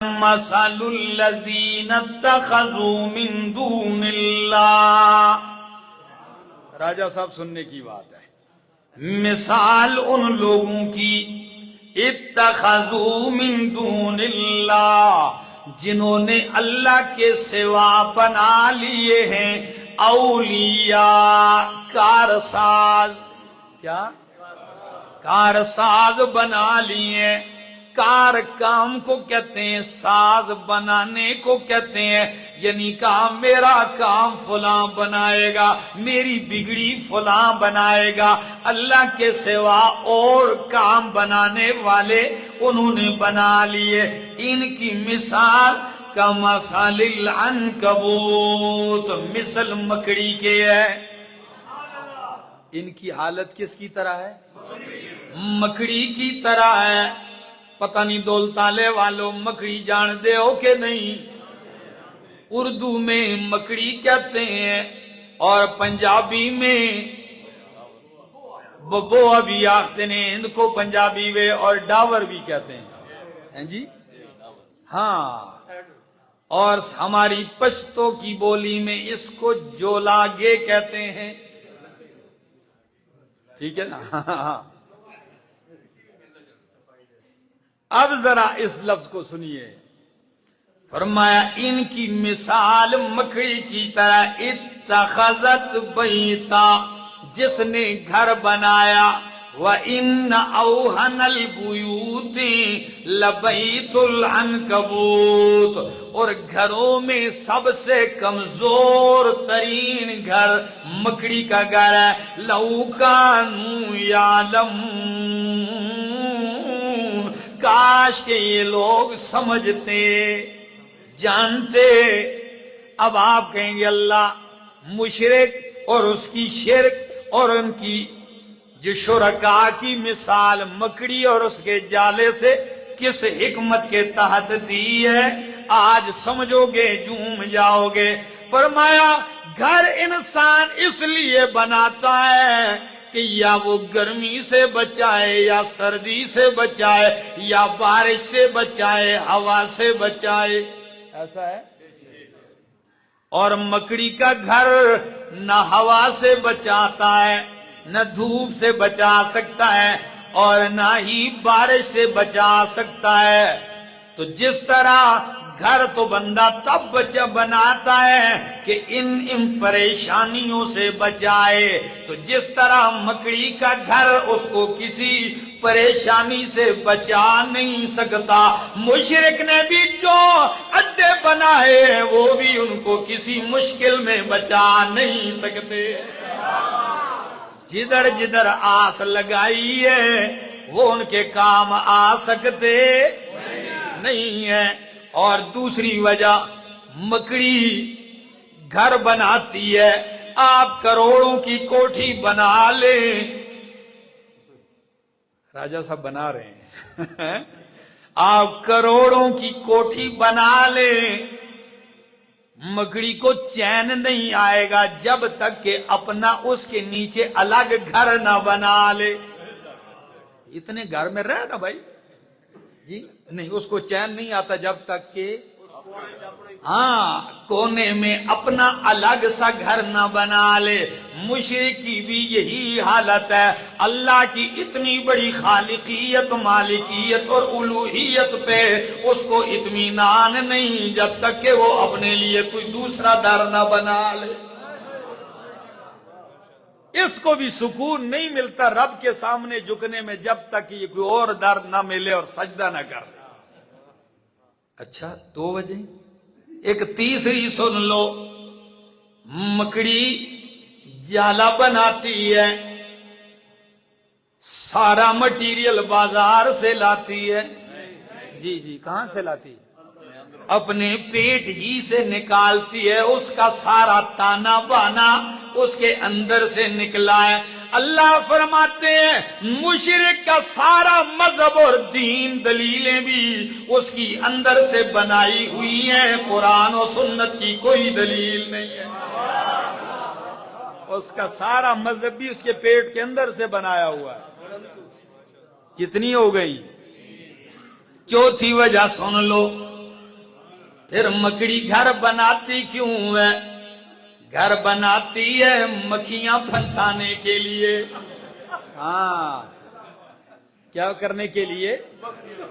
مثل الذین اتخذوا من دون اللہ. راجہ صاحب سننے کی بات ہے. مثال ان لوگوں کی اتخذوا من دون اللہ، جنہوں نے اللہ کے سوا بنا لیے ہیں اولیاء، کارساز. کیا کارساز بنا لیے. کار کام کو کہتے ہیں، ساز بنانے کو کہتے ہیں. یعنی کہا میرا کام فلاں بنائے گا، میری بگڑی فلاں بنائے گا. اللہ کے سوا اور کام بنانے والے انہوں نے بنا لیے. ان کی مثال کمثل العنکبوت، مثل مکڑی کے ہے. ان کی حالت کس کی طرح ہے؟ مکڑی کی طرح ہے. پتہ نہیں دولتالے والوں مکڑی جان دے ہو کہ نہیں؟ اردو میں مکڑی کہتے ہیں اور پنجابی میں ببوہ بھی آختے ہیں. ان کو پنجابی میں اور ڈاور بھی کہتے ہیں جی. ہاں، اور ہماری پشتو کی بولی میں اس کو جولاگے کہتے ہیں. ٹھیک ہے نا؟ اب ذرا اس لفظ کو سنیے. فرمایا ان کی مثال مکڑی کی طرح، اتخذت بیتا، جس نے گھر بنایا. وَإِنَّ أَوْهَنَ الْبُيُوتِ لَبَيْتُ الْعَنْكَبُوتِ، اور گھروں میں سب سے کمزور ترین گھر مکڑی کا گھر ہے. لَوْ كَانُوا يَعْلَمُونَ، کاش کہ یہ لوگ سمجھتے، جانتے. اب آپ کہیں گے اللہ مشرک اور اس کی شرک اور ان کی جو شرکاء کی مثال مکڑی اور اس کے جالے سے کس حکمت کے تحت دی ہے، آج سمجھو گے، جھوم جاؤ گے. فرمایا گھر انسان اس لیے بناتا ہے کہ یا وہ گرمی سے بچائے، یا سردی سے بچائے، یا بارش سے بچائے، ہوا سے بچائے. ایسا ہے. اور مکڑی کا گھر نہ ہوا سے بچاتا ہے، نہ دھوپ سے بچا سکتا ہے، اور نہ ہی بارش سے بچا سکتا ہے. تو جس طرح گھر تو بندہ تب بناتا ہے کہ ان پریشانیوں سے بچائے، تو جس طرح مکڑی کا گھر اس کو کسی پریشانی سے بچا نہیں سکتا. مشرک نے بھی جو اڈے بنائے وہ بھی ان کو کسی مشکل میں بچا نہیں سکتے. جدھر جدھر آس لگائی ہے وہ ان کے کام آ سکتے نہیں ہے. اور دوسری وجہ مکڑی گھر بناتی ہے. آپ کروڑوں کی کوٹھی بنا لیں، راجہ صاحب بنا رہے ہیں آپ کروڑوں کی کوٹھی بنا لیں، مکڑی کو چین نہیں آئے گا جب تک کہ اپنا اس کے نیچے الگ گھر نہ بنا لے. اتنے گھر میں رہ نا بھائی جی، نہیں اس کو چین نہیں آتا جب تک کہ کونے میں اپنا الگ سا گھر نہ بنا لے. مشرک کی بھی یہی حالت ہے. اللہ کی اتنی بڑی خالقیت، مالکیت اور الوہیت پہ اس کو اطمینان نہیں جب تک کہ وہ اپنے لیے کوئی دوسرا در نہ بنا لے. اس کو بھی سکون نہیں ملتا رب کے سامنے جھکنے میں جب تک یہ کوئی اور در نہ ملے اور سجدہ نہ کر لے. اچھا، دو وجہ. ایک تیسری سن لو. مکڑی جالا بناتی ہے، سارا مٹیریل بازار سے لاتی ہے. جی کہاں سے لاتی؟ اپنے پیٹ ہی سے نکالتی ہے. اس کا سارا تانا بانا اس کے اندر سے نکلا ہے. اللہ فرماتے ہیں مشرک کا سارا مذہب اور دین دلیلیں بھی اس کی اندر سے بنائی ہوئی ہیں. قرآن و سنت کی کوئی دلیل نہیں ہے. اس کا سارا مذہب بھی اس کے پیٹ کے اندر سے بنایا ہوا ہے. کتنی ہو گئی؟ چوتھی وجہ سن لو. پھر مکڑی گھر بناتی کیوں ہے؟ گھر بناتی ہے مکھیاں پھنسانے کے لیے. ہاں، کیا کرنے کے لیے؟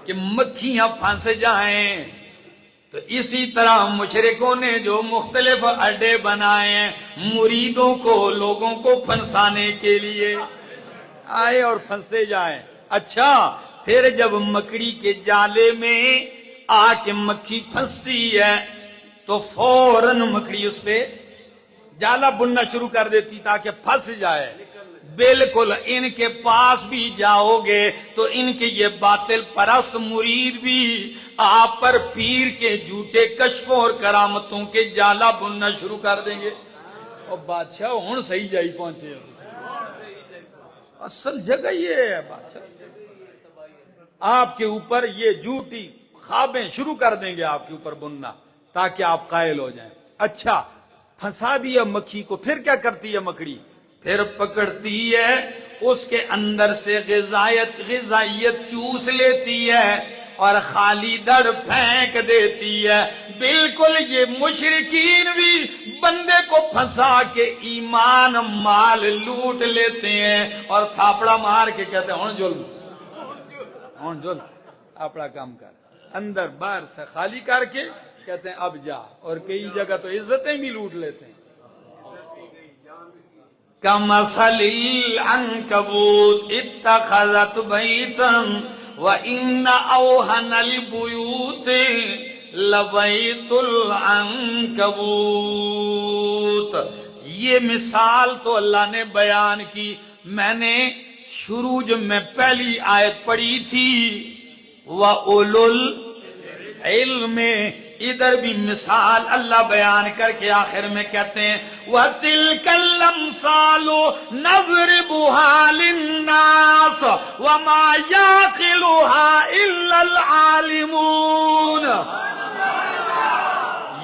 کہ مکھیاں پھنس جائیں. تو اسی طرح مشرکوں نے جو مختلف اڈے بنائے ہیں مریدوں کو، لوگوں کو پھنسانے کے لیے، آئے اور پھنسے جائیں. اچھا، پھر جب مکڑی کے جالے میں آ کے مکھی پھنستی ہے تو فوراً مکڑی اس پہ جالا بننا شروع کر دیتی تاکہ پھنس جائے. بالکل ان کے پاس بھی جاؤ گے تو ان کے یہ باطل پرست مرید بھی آپ پر پیر کے جھوٹے کشفوں اور کرامتوں کے جالا بننا شروع کر دیں گے. اور بادشاہ ہوں صحیح جائی پہنچے، اصل جگہ یہ ہے بادشاہ، آپ کے اوپر یہ جھوٹی خوابیں شروع کر دیں گے آپ کے اوپر بننا تاکہ آپ قائل ہو جائیں. اچھا، پھنسا دیا مکھی کو، پھر کیا کرتی ہے مکڑی؟ پھر پکڑتی ہے اس کے اندر سے غذائیت چوس لیتی ہے اور خالی دڑ پھینک دیتی ہے. بالکل یہ مشرکین بھی بندے کو پھنسا کے ایمان مال لوٹ لیتے ہیں اور تھاپڑا مار کے کہتے ہیں ہن جل اپنا کام کر، اندر باہر سے خالی کر کے کہتے ہیں اب جا. اور کئی جگہ تو عزتیں بھی لوٹ لیتے ہیں. کمثل العنکبوت اتخذت بیتا وان اوہن البیوت لبیت العنکبوت. یہ مثال تو اللہ نے بیان کی. میں نے شروع جب میں پہلی آیت پڑھی تھی وَأُولُو الْعِلْمِ، ادھر بھی مثال اللہ بیان کر کے آخر میں کہتے ہیں وَتِلْكَ الْأَمْثَالُ نَضْرِبُهَا لِلنَّاسِ وَمَا يَعْقِلُهَا إِلَّا الْعَالِمُونَ.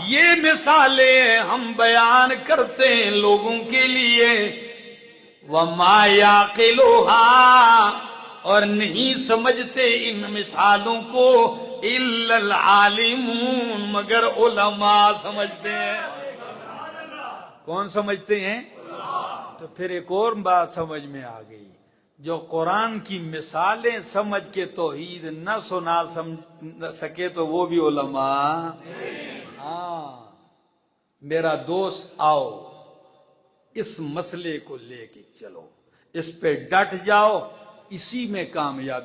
یہ مثالیں ہم بیان کرتے ہیں لوگوں کے لیے. وَمَا يَعْقِلُهَا، اور نہیں سمجھتے ان مثالوں کو الا العالمون، مگر علماء سمجھتے ہیں. کون سمجھتے ہیں؟ تو پھر ایک اور بات سمجھ میں آ گئی، جو قرآن کی مثالیں سمجھ کے توحید نہ سنا سکے تو وہ بھی علماء. ہاں میرا دوست، آؤ اس مسئلے کو لے کے چلو، اس پہ ڈٹ جاؤ، اسی میں کامیابی.